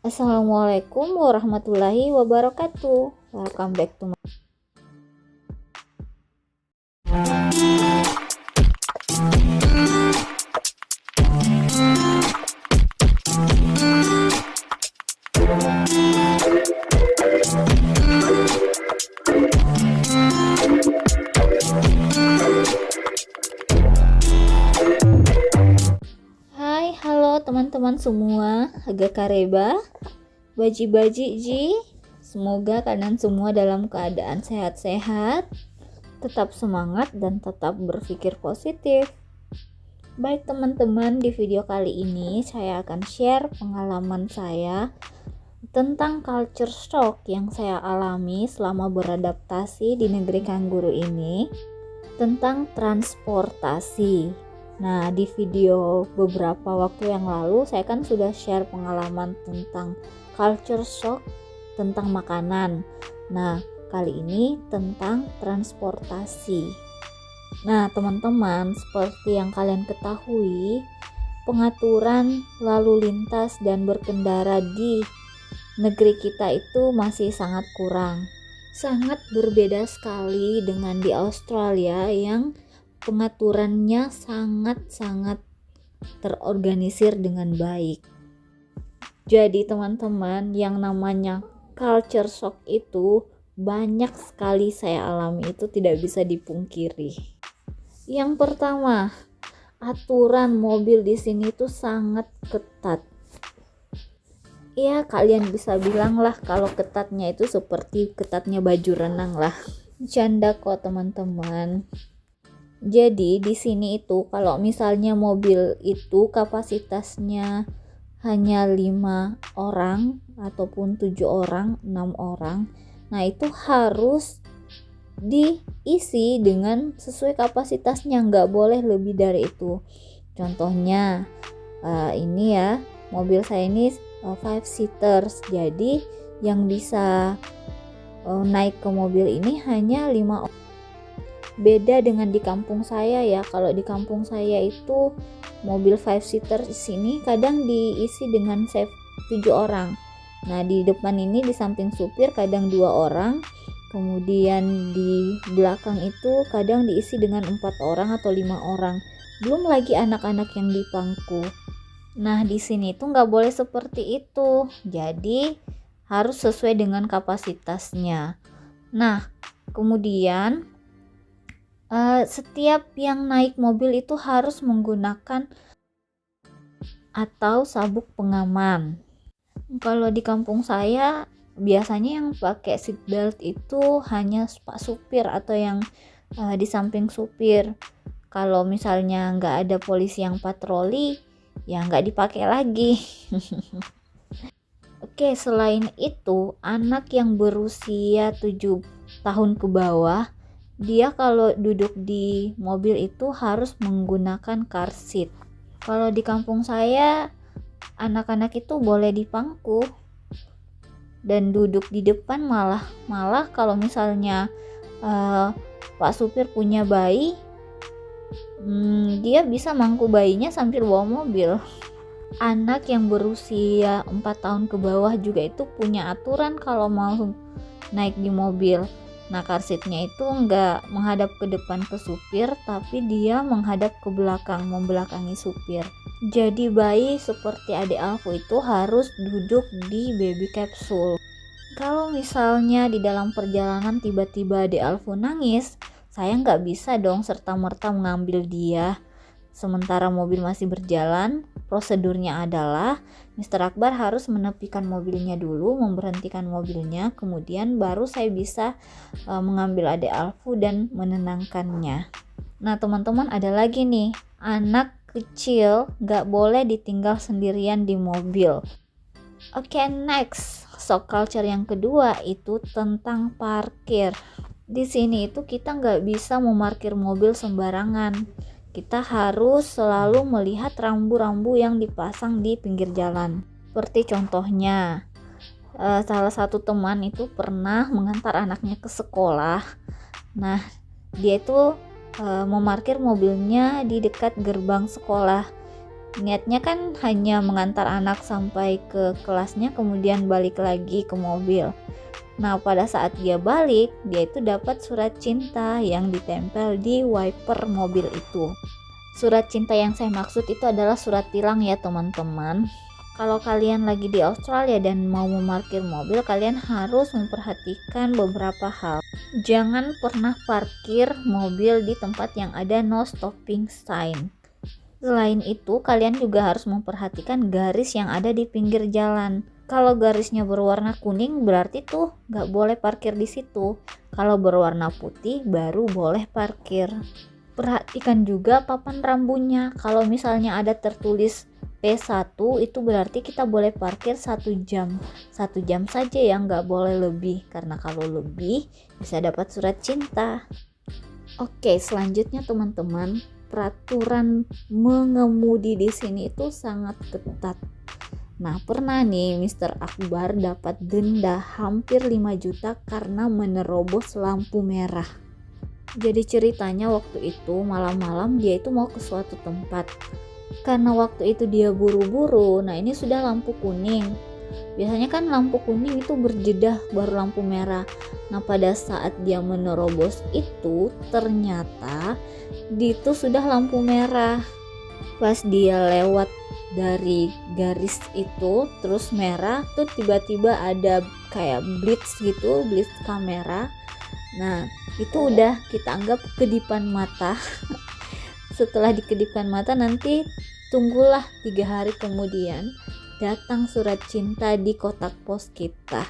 Assalamualaikum warahmatullahi wabarakatuh. Welcome back to my Hai, halo teman-teman semua. Agak kareba, baji-baji ji. Semoga kalian semua dalam keadaan sehat-sehat, tetap semangat dan tetap berpikir positif. Baik teman-teman, di video kali ini saya akan share pengalaman saya tentang culture shock yang saya alami selama beradaptasi di negeri kanguru ini tentang transportasi. Nah, di video beberapa waktu yang lalu saya kan sudah share pengalaman tentang culture shock tentang makanan. Nah, kali ini tentang transportasi. Nah, teman-teman, seperti yang kalian ketahui, pengaturan lalu lintas dan berkendara di negeri kita itu masih sangat kurang. Sangat berbeda sekali dengan di Australia yang pengaturannya sangat-sangat terorganisir dengan baik. Jadi teman-teman, yang namanya culture shock itu banyak sekali saya alami, itu tidak bisa dipungkiri. Yang pertama, aturan mobil di sini tuh sangat ketat. Ya, kalian bisa bilang lah kalau ketatnya itu seperti ketatnya baju renang lah. Canda kok teman-teman. Jadi di sini itu kalau misalnya mobil itu kapasitasnya hanya 5 orang ataupun 7 orang, 6 orang, nah itu harus diisi dengan sesuai kapasitasnya, nggak boleh lebih dari itu. Contohnya ini ya, mobil saya ini 5 seaters, jadi yang bisa naik ke mobil ini hanya 5 orang. Beda dengan di kampung saya ya. Kalau di kampung saya itu mobil 5 seater di sini kadang diisi dengan 7 orang. Nah, di depan ini di samping supir kadang 2 orang. Kemudian di belakang itu kadang diisi dengan 4 orang atau 5 orang. Belum lagi anak-anak yang di pangku. Nah, di sini tuh nggak boleh seperti itu. Jadi harus sesuai dengan kapasitasnya. Nah, kemudian setiap yang naik mobil itu harus menggunakan atau sabuk pengaman. Kalau di kampung saya biasanya yang pakai seat belt itu hanya pak supir atau yang di samping supir. Kalau misalnya nggak ada polisi yang patroli, ya nggak dipakai lagi. Oke, selain itu, anak yang berusia 7 tahun ke bawah, dia kalau duduk di mobil itu harus menggunakan car seat. Kalau di kampung saya, anak-anak itu boleh di pangku dan duduk di depan. Malah kalau misalnya Pak supir punya bayi, dia bisa mangku bayinya sambil bawa mobil. Anak yang berusia 4 tahun ke bawah juga itu punya aturan kalau mau naik di mobil. Nah, car seatnya itu nggak menghadap ke depan ke supir, tapi dia menghadap ke belakang, membelakangi supir. Jadi bayi seperti adik Alfu itu harus duduk di baby capsule. Kalau misalnya di dalam perjalanan tiba-tiba adik Alfu nangis, saya nggak bisa dong serta-merta mengambil dia. Sementara mobil masih berjalan, prosedurnya adalah Mr. Akbar harus menepikan mobilnya dulu, memberhentikan mobilnya, kemudian baru saya bisa mengambil adik Alfu dan menenangkannya. Nah teman-teman, ada lagi nih, anak kecil gak boleh ditinggal sendirian di mobil. Oke, next, shock culture yang kedua itu tentang parkir. Di sini itu kita gak bisa memarkir mobil sembarangan. Kita harus selalu melihat rambu-rambu yang dipasang di pinggir jalan. Seperti contohnya, salah satu teman itu pernah mengantar anaknya ke sekolah. Nah, dia itu memarkir mobilnya di dekat gerbang sekolah. Niatnya kan hanya mengantar anak sampai ke kelasnya kemudian balik lagi ke mobil. Nah, pada saat dia balik, dia itu dapat surat cinta yang ditempel di wiper mobil itu. Surat cinta yang saya maksud itu adalah surat tilang ya teman-teman. Kalau kalian lagi di Australia dan mau memarkir mobil, kalian harus memperhatikan beberapa hal. Jangan pernah parkir mobil di tempat yang ada no stopping sign. Selain itu, kalian juga harus memperhatikan garis yang ada di pinggir jalan. Kalau garisnya berwarna kuning, berarti tuh nggak boleh parkir di situ. Kalau berwarna putih, baru boleh parkir. Perhatikan juga papan rambunya. Kalau misalnya ada tertulis P1, itu berarti kita boleh parkir 1 jam. 1 jam saja ya, nggak boleh lebih. Karena kalau lebih, bisa dapat surat cinta. Oke, selanjutnya teman-teman, peraturan mengemudi di sini itu sangat ketat. Nah, pernah nih Mr. Akbar dapat denda hampir 5 juta karena menerobos lampu merah. Jadi ceritanya waktu itu malam-malam dia itu mau ke suatu tempat. Karena waktu itu dia buru-buru, nah ini sudah lampu kuning. Biasanya kan lampu kuning itu berjedah baru lampu merah. Nah, pada saat dia menerobos itu ternyata itu sudah lampu merah. Pas dia lewat dari garis itu terus merah tuh tiba-tiba ada kayak blitz gitu, blitz kamera. Nah, itu udah kita anggap kedipan mata. Setelah dikedipkan mata, nanti tunggulah 3 hari kemudian datang surat cinta di kotak pos kita.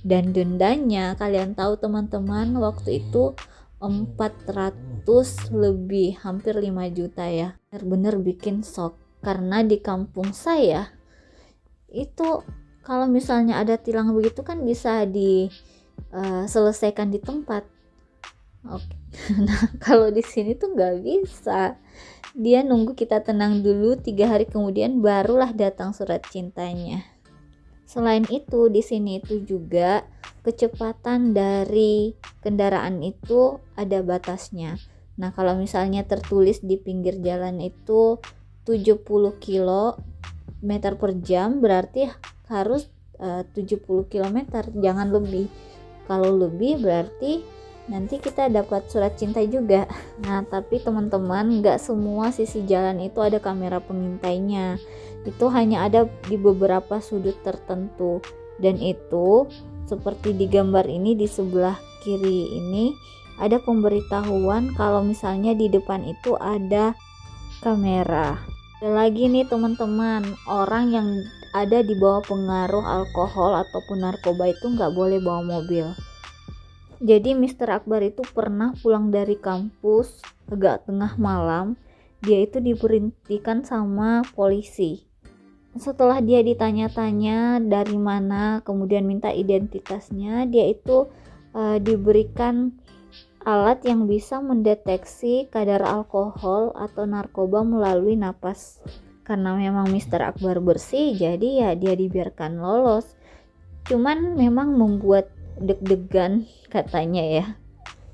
Dan dendanya kalian tahu teman-teman, waktu itu 400 lebih, hampir 5 juta ya. Benar-benar bikin shock karena di kampung saya itu kalau misalnya ada tilang begitu kan bisa diselesaikan di tempat. Oke. Nah, kalau di sini tuh nggak bisa. Dia nunggu kita tenang dulu, 3 hari kemudian barulah datang surat cintanya. Selain itu, di sini itu juga kecepatan dari kendaraan itu ada batasnya. Nah, kalau misalnya tertulis di pinggir jalan itu 70 km per jam, berarti harus 70 km, jangan lebih. Kalau lebih berarti nanti kita dapat surat cinta juga. Nah, tapi teman-teman, nggak semua sisi jalan itu ada kamera pengintainya. Itu hanya ada di beberapa sudut tertentu. Dan itu seperti di gambar ini, di sebelah kiri ini ada pemberitahuan kalau misalnya di depan itu ada kamera. Ada lagi nih teman-teman, orang yang ada di bawah pengaruh alkohol ataupun narkoba itu nggak boleh bawa mobil. Jadi Mr. Akbar itu pernah pulang dari kampus agak tengah malam, dia itu diberhentikan sama polisi. Setelah dia ditanya-tanya dari mana, kemudian minta identitasnya, dia itu diberikan alat yang bisa mendeteksi kadar alkohol atau narkoba melalui napas. Karena memang Mr. Akbar bersih, jadi ya dia dibiarkan lolos. Cuman memang membuat deg-degan katanya ya.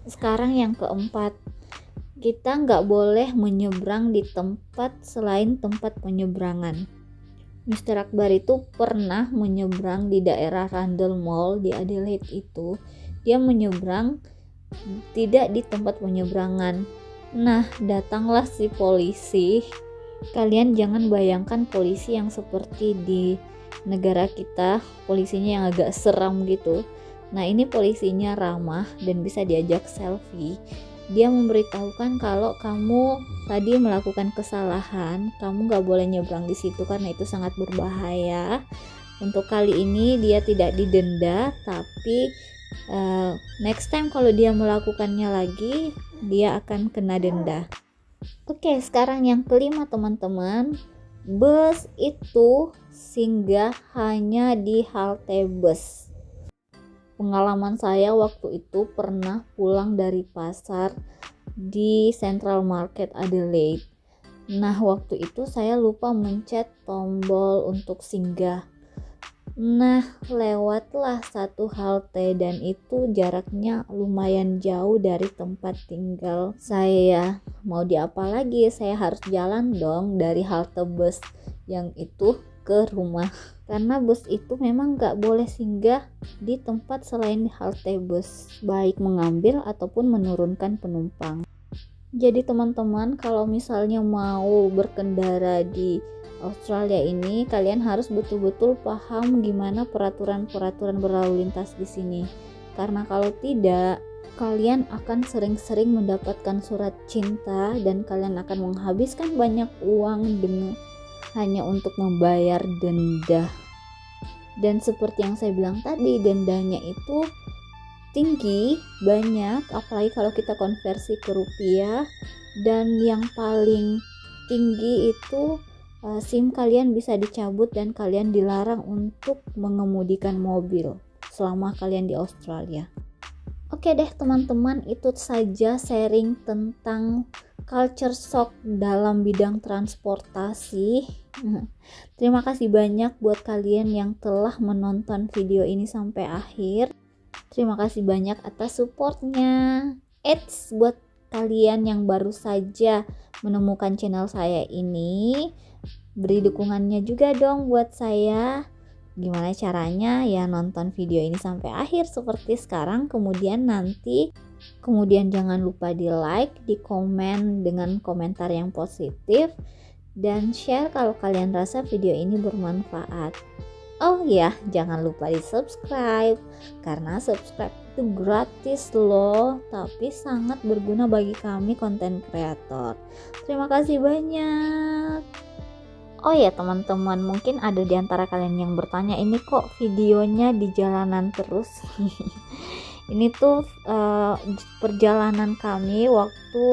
Sekarang yang keempat, kita nggak boleh menyeberang di tempat selain tempat penyeberangan. Mr. Akbar itu pernah menyeberang di daerah Rundle Mall di Adelaide itu. Dia menyeberang tidak di tempat penyeberangan. Nah, datanglah si polisi. Kalian jangan bayangkan polisi yang seperti di negara kita, polisinya yang agak seram gitu. Nah, ini polisinya ramah dan bisa diajak selfie. Dia memberitahukan kalau kamu tadi melakukan kesalahan, kamu gak boleh nyebrang di situ karena itu sangat berbahaya. Untuk kali ini dia tidak didenda, tapi next time kalau dia melakukannya lagi, dia akan kena denda. Oke, sekarang yang kelima teman-teman, bus itu singgah hanya di halte bus. Pengalaman saya waktu itu pernah pulang dari pasar di Central Market Adelaide. Nah, waktu itu saya lupa mencet tombol untuk singgah. Nah, lewatlah satu halte dan itu jaraknya lumayan jauh dari tempat tinggal saya. Mau diapa lagi, saya harus jalan dong dari halte bus yang itu ke rumah. Karena bus itu memang gak boleh singgah di tempat selain di halte bus, baik mengambil ataupun menurunkan penumpang. Jadi teman-teman, kalau misalnya mau berkendara di Australia ini, kalian harus betul-betul paham gimana peraturan-peraturan berlalu lintas di sini. Karena kalau tidak, kalian akan sering-sering mendapatkan surat cinta dan kalian akan menghabiskan banyak uang hanya untuk membayar denda. Dan seperti yang saya bilang tadi, dendanya itu tinggi, banyak, apalagi kalau kita konversi ke rupiah. Dan yang paling tinggi itu SIM kalian bisa dicabut dan kalian dilarang untuk mengemudikan mobil selama kalian di Australia. Oke deh teman-teman, itu saja sharing tentang culture shock dalam bidang transportasi. Terima kasih banyak buat kalian yang telah menonton video ini sampai akhir. Terima kasih banyak atas supportnya. Buat kalian yang baru saja menemukan channel saya ini, beri dukungannya juga dong buat saya. Gimana caranya? Ya nonton video ini sampai akhir seperti sekarang, kemudian jangan lupa di like, di komen dengan komentar yang positif, dan share kalau kalian rasa video ini bermanfaat. Oh ya, jangan lupa di subscribe, karena subscribe itu gratis loh, tapi sangat berguna bagi kami konten kreator. Terima kasih banyak. Oh ya teman-teman, mungkin ada di antara kalian yang bertanya, ini kok videonya di jalanan terus? Ini tuh perjalanan kami waktu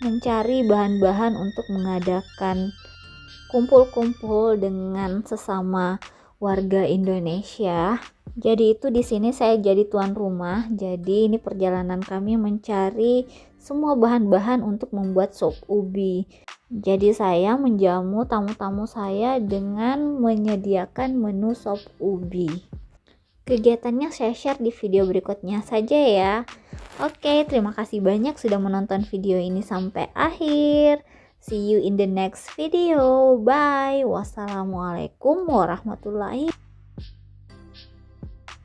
mencari bahan-bahan untuk mengadakan kumpul-kumpul dengan sesama warga Indonesia. Jadi itu di sini saya jadi tuan rumah. Jadi ini perjalanan kami mencari semua bahan-bahan untuk membuat sop ubi. Jadi saya menjamu tamu-tamu saya dengan menyediakan menu sop ubi. Kegiatannya saya share di video berikutnya saja ya. Oke, terima kasih banyak sudah menonton video ini sampai akhir. See you in the next video. Bye. Wassalamualaikum warahmatullahi